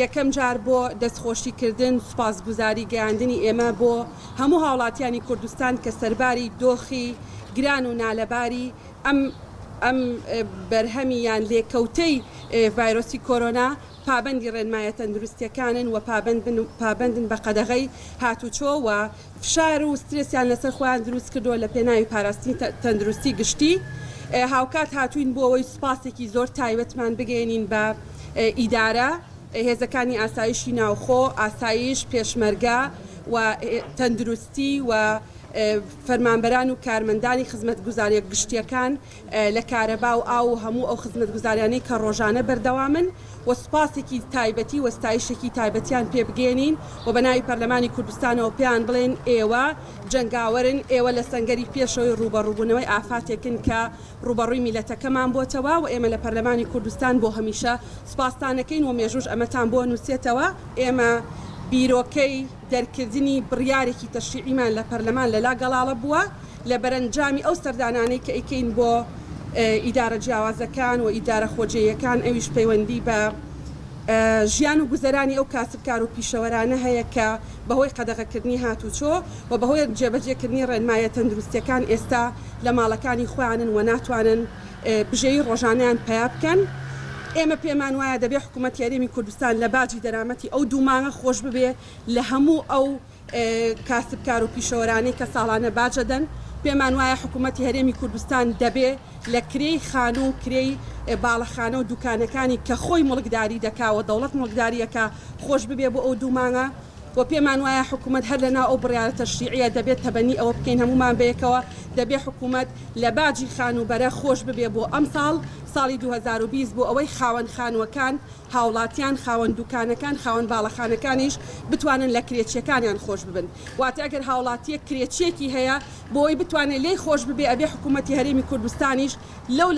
یەکەم جار بۆ دەستخۆشیکردن سوپاسگوزاری گەیاندنی ئێمە بۆ هەموو هاوڵاتیانی کوردستان کە سەرباری دۆخی گران و نالەباری ئەم بەرهەمیان لێکەوتەی ڤایرۆسی کۆرۆنا پابەندی ڕێنمایە تەندروستیەکانن و پابەندن بە قەدەغەی هاتوچۆ و فشار و سترێسیان لەسەر خۆیان دروست کردووە لە پێناوی پاراستنی تەندروستی گشتی. هاوکات هاتوین بۆ ئەوەی سوپاسێکی زۆر تایبەتمان بگەێنین بە ئیدارە هێزەکانی ئاسایشی ناوخۆ، ئاسایش، پێشمەرگە و تەندروستی و فەرمانبەران و کارمەندانی خزمەتگوزاریە گشتیەکان لە کارەبا و ئاو هەموو ئەو خزمەتگوزاریانەی کە ڕۆژانە بەردەوامن و سوپاسێکی تایبەتی و ستایشێکی تایبەتیان پێ بگەێنین و بە ناوی پەرلەمانی کوردستانەوە پێیان بڵێن ئێوە جەنگاوەرن، ئێوە لە سەنگەری پێشەوەی ڕوبەڕووبوونەوەی ئافاتێکن کە ڕوبەڕووی میلەتەکەمان بۆتەوە و ئێمە لە پەرلەمانی کوردستان بۆ هەمیشە سوپاسدانەکەین و مێژوش ئەمەتان بۆ نووسێتەوە. ئێمە بیرۆکەی دەرکردنی بڕیارێکی تەشریعیمان لە پەرلەمان لەلا گەڵاڵە بووە لە بەرەنجامی ئەو سەردانانەی کە ئەیکەین بۆ ئیدارە جیاوازەکان و ئیدارە خۆجێیەکان ئەویش پەیوەندی بە ژیان و گوزەرانی ئەو کاسبکار و پیشەوەرانە هەیە کە بەهۆی قەدەغەکردنی هاتوچۆ و بەهۆی جێبەجێکردنی ڕێنمایە تەندروستیەکان ئێستا لە ماڵەکانی خۆیانن و ناتوانن بژێی ڕۆژانیان پیا بکەن. ئێمە پێمان وایە دەبێ حکوومەت یاریمی کوردستان لە باجی دەرامەتی ئەو دوومانگە خۆش ببێ لە هەموو ئەو کاسبکار و پیشەوەرانەی کە ساڵانە باجەدەن. پێمان وایە حکوومەتی هەرێمی کوردستان دەبێ لە کرێی خانوو و کرێی باڵەخانە و دوکانەکانی کە خۆی مڵکداری دەکاوە دەوڵەت مڵکداریەکە خۆش ببێ بۆ ئەو دوومانگە و پێمان وایە حکوومەت هەر لەناو ئەو بڕیارە تەشریعیە دەبێت تەبەنی ئەوە بکەین هەمومان بەیەکەوە. دەبێ حکوومەت لە باجی خانوبەرە خۆش ببێ بۆ ئەم ساڵی 2020 بۆ ئەوەی خاوەن خانووەکان، هاوڵاتیان، خاوەن دوکانەکان، خاوەن باڵەخانەکانیش بتوانن لە کرێچیەکانیان خۆش ببن. واتە ئەگەر هاوڵاتیە کرێچیەکی هەیە بۆی بتوانێت لێی خۆش ببێ ئەبێ حکوومەتی هەرێمی کوردستانیش لەو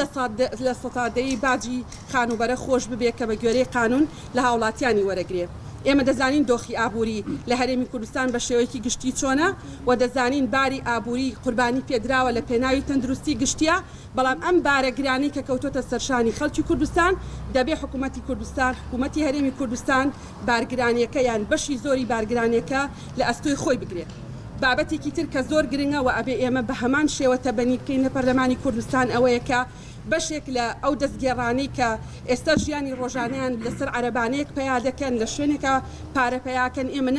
لە سەتادەیی باجی خانوبەرە خۆش ببێ کە بە گوێرەی قانون لە هاوڵاتیانی وەرەگرێ. ئێمە دەزانین دۆخی ئابووری لە هەرێمی کوردستان بە شێوەیەکی گشتی چۆنە و دەزانین باری ئابووری قوربانی پێدراوە لە پێناوی تەندروستی گشتیە، بەڵام ئەم بارەگرانی کە کەوتۆتە سەرشانی خەڵکی کوردستان دەبێ حکوومەتی کوردستان، حکوومەتی هەرێمی کوردستان بارگرانیەکە یان بەشی زۆری بارگرانیەکە لە ئەستۆی خۆی بگرێت. بابەتێکی تر کە زۆر گرنگە و ئەبێ ئێمە بە هەمان شێوە تەبەنی بکەین لە پەرلەمانی کوردستان ئەوەیە کە بەشێک لە ئەو دەستگێڕانەی کە ئێستا ژیانی ڕۆژانیان لەسەر عەرەبانەیەک پیا دەکەن لە شوێنێکە پارە پیاکەن ئێمە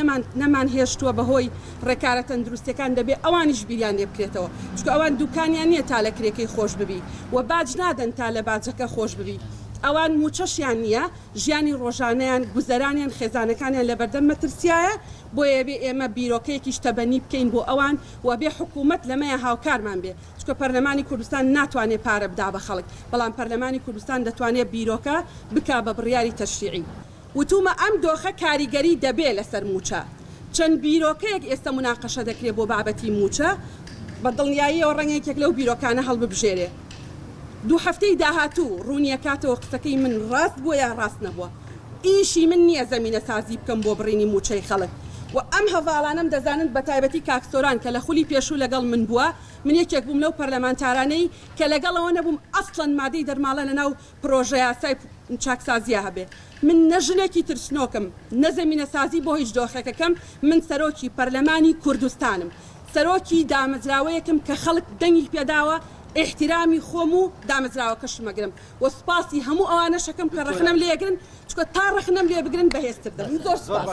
نەمان هێشتووە بەهۆی ڕێکارە تەندروستیەکان دەبێت ئەوانیش بیریان لێ بکرێتەوە چونکە ئەوان دوکانیان نییە تا لە کرێکەی خۆش ببی و باج نادەن تا لە باجەکە خۆش ببی. ئەوان موچەشیان نییە، ژیانی ڕۆژانەیان گوزەرانیان خێزانەکانیان لە بەردەم مەترسیایە بۆیە بێ ئێمە بیرۆکەیەکیش تەبەنی بکەین بۆ ئەوان و بێ حکوومەت لەمەیە هاوکارمان بێ چونکە پەرلەمانی کوردستان ناتوانێت پارە بدا بە خەڵک، بەڵام پەرلەمانی کوردستان دەتوانێت بیرۆکە بکا بە بڕیاری تەشریعی. وتومە ئەم دۆخە کاریگەری دەبێ لەسەر موچە. چەند بیرۆکەیەک ئێستا مناقەشە دەکرێت بۆ بابەتی موچە بە دڵنیاییەوە ڕەنگێکێک لەو بیرۆکانە هەڵببژێرێ. دوو هەفتەی داهاتوو ڕوونیەکاتەوە قسەکەی من ڕاست بووە یا ڕاست نەبووە. ئیشی من نییە زەمینە سازی بکەم بۆ بڕینی موچەی خەڵک و ئەم هەڤاڵانم دەزانن بە تایبەتی کاکسۆران کە لە خولی پێشوو لەگەڵ من بووە. من یەکێک بووم لەو پەرلەمانتارانەی کە لەگەڵەوە نەبووم ئەسڵەن مادەی دەرماڵە لەناو پرۆژە یاسای چاکسازیە هەبێ. من نەژنێکی ترسنۆکم، نەزەمینە سازی بۆ هیچ دۆخێکەکەم. من سەرۆکی پەرلەمانی کوردستانم، سەرۆکی دامەزراوەیەکم کە خەڵک دەنگی پێداوە احترامی خۆم و دامەزراوەکەشم ئەگرم و سوپاسی هەموو ئەوانەشەکەم کە ڕەخنەم لێگرن چکە تا ڕەخنەم لێ بگرن بەهێزتر دەبم. زۆر سوپاس.